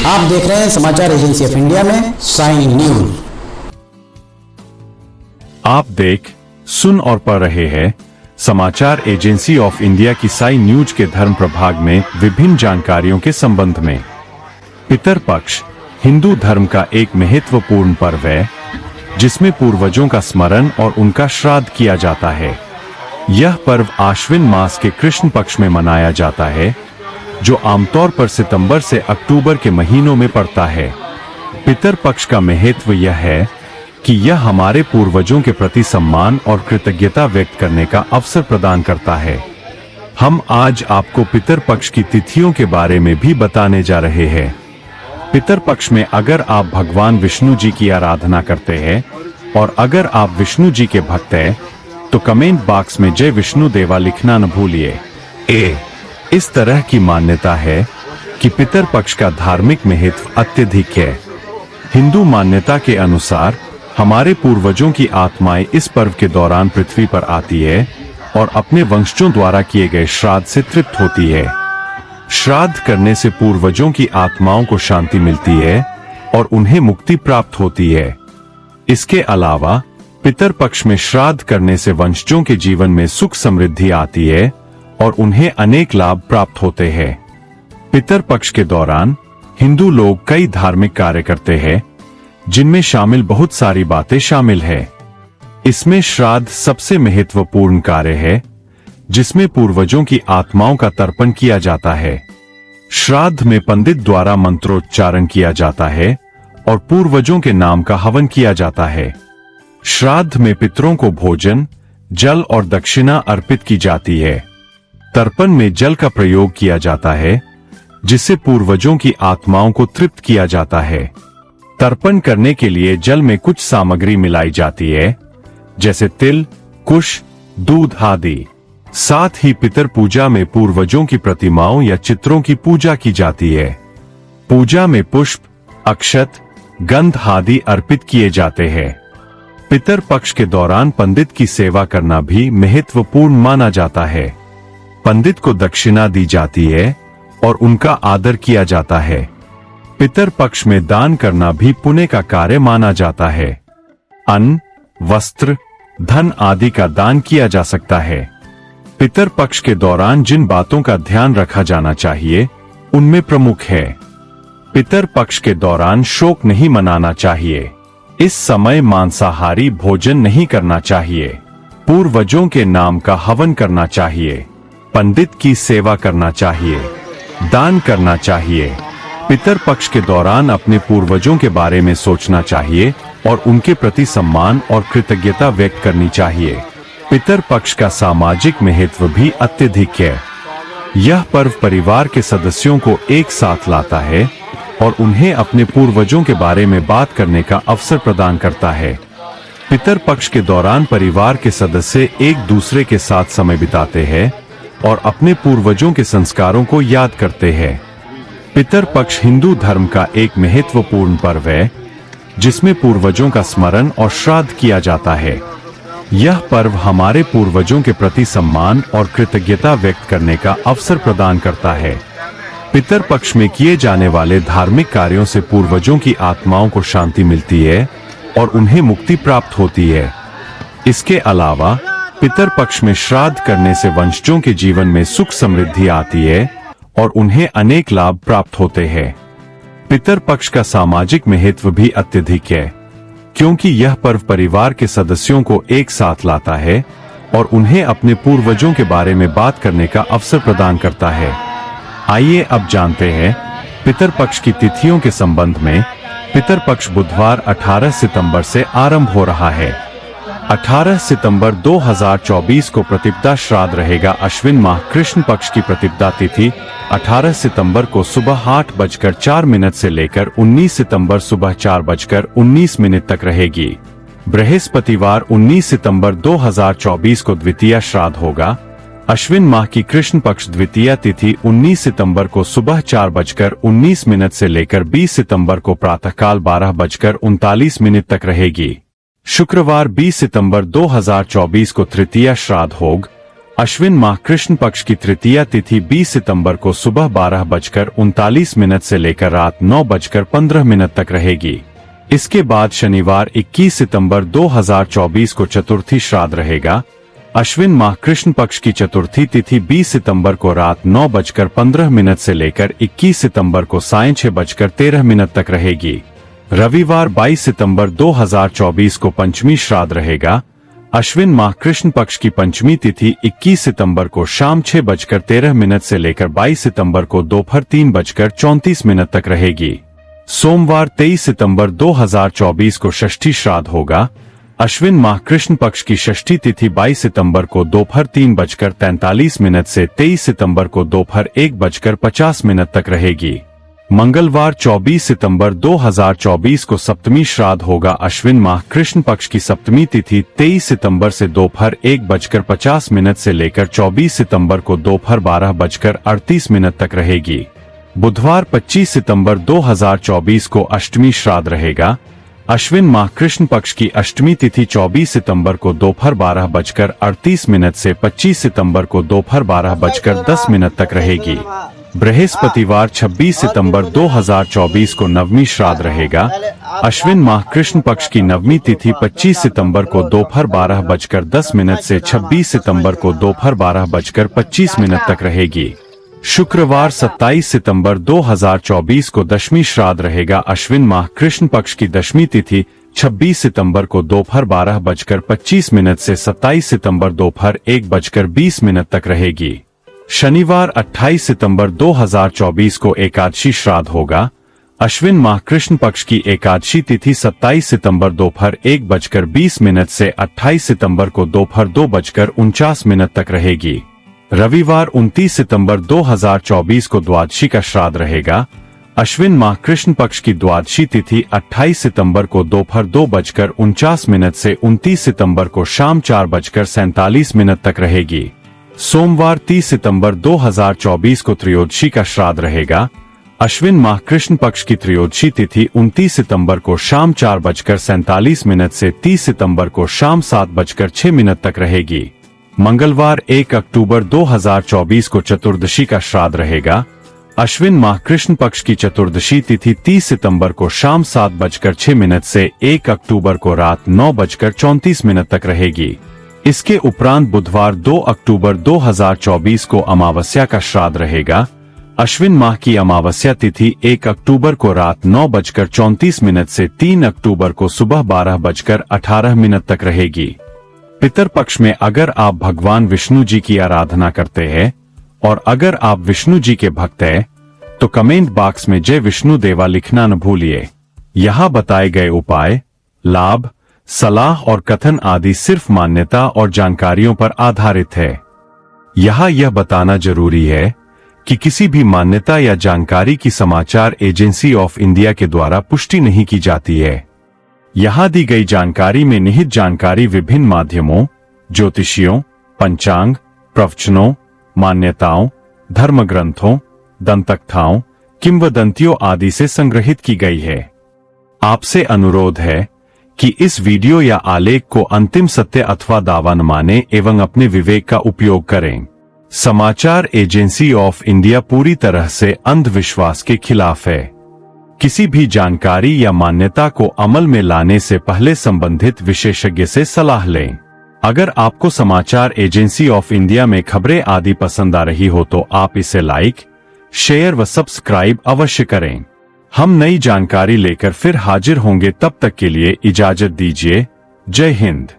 आप देख रहे हैं समाचार एजेंसी ऑफ इंडिया में साई न्यूज। आप देख, सुन और पढ़ रहे हैं समाचार एजेंसी ऑफ इंडिया की साई न्यूज के धर्म प्रभाग में विभिन्न जानकारियों के संबंध में। पितरपक्ष हिंदू धर्म का एक महत्वपूर्ण पर्व है जिसमें पूर्वजों का स्मरण और उनका श्राद्ध किया जाता है। यह पर्व आश्विन मास के कृष्ण पक्ष में मनाया जाता है जो आमतौर पर सितंबर से अक्टूबर के महीनों में पड़ता है। पितरपक्ष का महत्व यह है कि यह हमारे पूर्वजों के प्रति सम्मान और कृतज्ञता व्यक्त करने का अवसर प्रदान करता है। हम आज आपको पितरपक्ष की तिथियों के बारे में भी बताने जा रहे हैं। पितरपक्ष में अगर आप भगवान विष्णु जी की आराधना करते हैं और अगर आप विष्णु जी के भक्त हैं तो कमेंट बॉक्स में जय विष्णु देवा लिखना न भूलिए। इस तरह की मान्यता है कि पितरपक्ष का धार्मिक महत्व अत्यधिक है। हिंदू मान्यता के अनुसार हमारे पूर्वजों की आत्माएं इस पर्व के दौरान पृथ्वी पर आती है और अपने वंशजों द्वारा किए गए श्राद्ध से तृप्त होती है। श्राद्ध करने से पूर्वजों की आत्माओं को शांति मिलती है और उन्हें मुक्ति प्राप्त होती है। इसके अलावा पितरपक्ष में श्राद्ध करने से वंशजों के जीवन में सुख समृद्धि आती है और उन्हें अनेक लाभ प्राप्त होते हैं। पितरपक्ष के दौरान हिंदू लोग कई धार्मिक कार्य करते हैं जिनमें शामिल बहुत सारी बातें शामिल है। इसमें श्राद्ध सबसे महत्वपूर्ण कार्य है जिसमें पूर्वजों की आत्माओं का तर्पण किया जाता है। श्राद्ध में पंडित द्वारा मंत्रोच्चारण किया जाता है और पूर्वजों के नाम का हवन किया जाता है। श्राद्ध में पितरों को भोजन, जल और दक्षिणा अर्पित की जाती है। तर्पण में जल का प्रयोग किया जाता है जिससे पूर्वजों की आत्माओं को तृप्त किया जाता है। तर्पण करने के लिए जल में कुछ सामग्री मिलाई जाती है जैसे तिल, कुश, दूध आदि। साथ ही पितर पूजा में पूर्वजों की प्रतिमाओं या चित्रों की पूजा की जाती है। पूजा में पुष्प, अक्षत, गंध आदि अर्पित किए जाते हैं। पितर पक्ष के दौरान पंडित की सेवा करना भी महत्वपूर्ण माना जाता है। पंडित को दक्षिणा दी जाती है और उनका आदर किया जाता है। पितर पक्ष में दान करना भी पुण्य का कार्य माना जाता है। अन्न, वस्त्र, धन आदि का दान किया जा सकता है। पितर पक्ष के दौरान जिन बातों का ध्यान रखा जाना चाहिए उनमें प्रमुख है, पितर पक्ष के दौरान शोक नहीं मनाना चाहिए। इस समय मांसाहारी भोजन नहीं करना चाहिए। पूर्वजों के नाम का हवन करना चाहिए। पंडित की सेवा करना चाहिए। दान करना चाहिए। पितर पक्ष के दौरान अपने पूर्वजों के बारे में सोचना चाहिए और उनके प्रति सम्मान और कृतज्ञता व्यक्त करनी चाहिए। पितर पक्ष का सामाजिक महत्व भी अत्यधिक है। यह पर्व परिवार के सदस्यों को एक साथ लाता है और उन्हें अपने पूर्वजों के बारे में बात करने का अवसर प्रदान करता है। पितर पक्ष के दौरान परिवार के सदस्य एक दूसरे के साथ समय बिताते हैं और अपने पूर्वजों के संस्कारों को याद करते हैं। पितर पक्ष हिंदू धर्म का एक महत्वपूर्ण पर्व है जिसमें पूर्वजों का स्मरण और श्राद्ध किया जाता है। यह पर्व हमारे पूर्वजों के प्रति सम्मान और कृतज्ञता व्यक्त करने का अवसर प्रदान करता है। पितर पक्ष में किए जाने वाले धार्मिक कार्यों से पूर्वजों की आत्माओं को शांति मिलती है और उन्हें मुक्ति प्राप्त होती है। इसके अलावा पितर पक्ष में श्राद्ध करने से वंशजों के जीवन में सुख समृद्धि आती है और उन्हें अनेक लाभ प्राप्त होते हैं। पितर पक्ष का सामाजिक महत्व भी अत्यधिक है क्योंकि यह पर्व परिवार के सदस्यों को एक साथ लाता है और उन्हें अपने पूर्वजों के बारे में बात करने का अवसर प्रदान करता है। आइए अब जानते हैं पितर पक्ष की तिथियों के संबंध में। पितर पक्ष बुधवार 18 सितंबर से आरंभ हो रहा है। 18 सितंबर 2024 को प्रतिपदा श्राद्ध रहेगा। अश्विन माह कृष्ण पक्ष की प्रतिपदा तिथि 18 सितंबर को सुबह 8:04 से लेकर 19 सितंबर सुबह 4:19 तक रहेगी। बृहस्पतिवार 19 सितंबर 2024 को द्वितीया श्राद्ध होगा। अश्विन माह की कृष्ण पक्ष द्वितीया तिथि 19 सितंबर को सुबह 4:19 से लेकर 20 सितंबर को प्रातःकाल 12:39 तक रहेगी। शुक्रवार 20 सितंबर 2024 को तृतीया श्राद्ध होगा। अश्विन माह कृष्ण पक्ष की तृतीया तिथि 20 सितंबर को सुबह 12:39 से लेकर रात 9:15 तक रहेगी। इसके बाद शनिवार 21 सितंबर 2024 को चतुर्थी श्राद्ध रहेगा। अश्विन माह कृष्ण पक्ष की चतुर्थी तिथि 20 सितंबर को रात 9:15 से लेकर 21 सितंबर को सायं 6:13 तक रहेगी। रविवार 22 सितंबर 2024 को पंचमी श्राद्ध रहेगा। अश्विन माह कृष्ण पक्ष की पंचमी तिथि 21 सितंबर को शाम 6:13 से लेकर 22 सितंबर को दोपहर 3:34 तक रहेगी। सोमवार 23 सितंबर 2024 को षष्ठी श्राद्ध होगा। अश्विन माह कृष्ण पक्ष की षष्ठी तिथि 22 सितंबर को दोपहर 3:43 से 23 सितंबर को दोपहर 1:50 तक रहेगी। मंगलवार 24 सितंबर 2024 को सप्तमी श्राद्ध होगा। अश्विन माह कृष्ण पक्ष की सप्तमी तिथि 23 सितंबर से दोपहर 1:50 से लेकर 24 सितंबर को दोपहर 12:38 तक रहेगी। बुधवार 25 सितंबर 2024 को अष्टमी श्राद्ध रहेगा। अश्विन माह कृष्ण पक्ष की अष्टमी तिथि 24 सितंबर को दोपहर 12:38 से 25 सितंबर को दोपहर 12:10 तक रहेगी। बृहस्पतिवार 26 सितंबर 2024 को नवमी श्राद्ध रहेगा। अश्विन माह कृष्ण पक्ष की नवमी तिथि 25 सितंबर को दोपहर 12:10 से 26 सितंबर को दोपहर 12:25 तक रहेगी। शुक्रवार 27 सितंबर 2024 को दशमी श्राद्ध रहेगा। अश्विन माह कृष्ण पक्ष की दशमी तिथि 26 सितंबर को दोपहर 12:25 से 27 सितंबर दोपहर 1:20 तक रहेगी। शनिवार 28 सितंबर 2024 को एकादशी श्राद्ध होगा। अश्विन माह कृष्ण पक्ष की एकादशी तिथि 27 सितंबर दोपहर 1:20 से 28 सितंबर को दोपहर 2:49 तक रहेगी। रविवार 29 सितंबर 2024 को द्वादशी का श्राद्ध रहेगा। अश्विन माह कृष्ण पक्ष की द्वादशी तिथि 28 सितंबर को दोपहर 2:49 से 29 सितंबर को शाम 4:47 तक रहेगी। सोमवार 30 सितंबर 2024 को त्रयोदशी का श्राद्ध रहेगा। अश्विन माह कृष्ण पक्ष की त्रयोदशी तिथि 29 सितंबर को शाम 4:47 से 30 सितंबर को शाम 7:06 तक रहेगी। मंगलवार 1 अक्टूबर 2024 को चतुर्दशी का श्राद्ध रहेगा। अश्विन माह कृष्ण पक्ष की चतुर्दशी तिथि 30 सितंबर को शाम 7:06 से 1 अक्टूबर को रात 9:34 तक रहेगी। इसके उपरांत बुधवार 2 अक्टूबर 2024 को अमावस्या का श्राद्ध रहेगा। अश्विन माह की अमावस्या तिथि 1 अक्टूबर को रात 9:34 से 3 अक्टूबर को सुबह 12:18 तक रहेगी। पितर पक्ष में अगर आप भगवान विष्णु जी की आराधना करते हैं और अगर आप विष्णु जी के भक्त हैं तो कमेंट बॉक्स में जय विष्णु देवा लिखना न भूलिए। यहाँ बताए गए उपाय, लाभ, सलाह और कथन आदि सिर्फ मान्यता और जानकारियों पर आधारित है। यहाँ यह बताना जरूरी है कि किसी भी मान्यता या जानकारी की समाचार एजेंसी ऑफ इंडिया के द्वारा पुष्टि नहीं की जाती है। यहाँ दी गई जानकारी में निहित जानकारी विभिन्न माध्यमों, ज्योतिषियों, पंचांग, प्रवचनों, मान्यताओं, धर्म ग्रंथों, दंतकथाओं, किंवदंतियों आदि से संग्रहित की गई है। आपसे अनुरोध है कि इस वीडियो या आलेख को अंतिम सत्य अथवा दावा न माने एवं अपने विवेक का उपयोग करें। समाचार एजेंसी ऑफ इंडिया पूरी तरह से अंधविश्वास के खिलाफ है। किसी भी जानकारी या मान्यता को अमल में लाने से पहले संबंधित विशेषज्ञ से सलाह लें। अगर आपको समाचार एजेंसी ऑफ इंडिया में खबरें आदि पसंद आ रही हो तो आप इसे लाइक, शेयर व सब्सक्राइब अवश्य करें। हम नई जानकारी लेकर फिर हाजिर होंगे, तब तक के लिए इजाजत दीजिए। जय हिंद।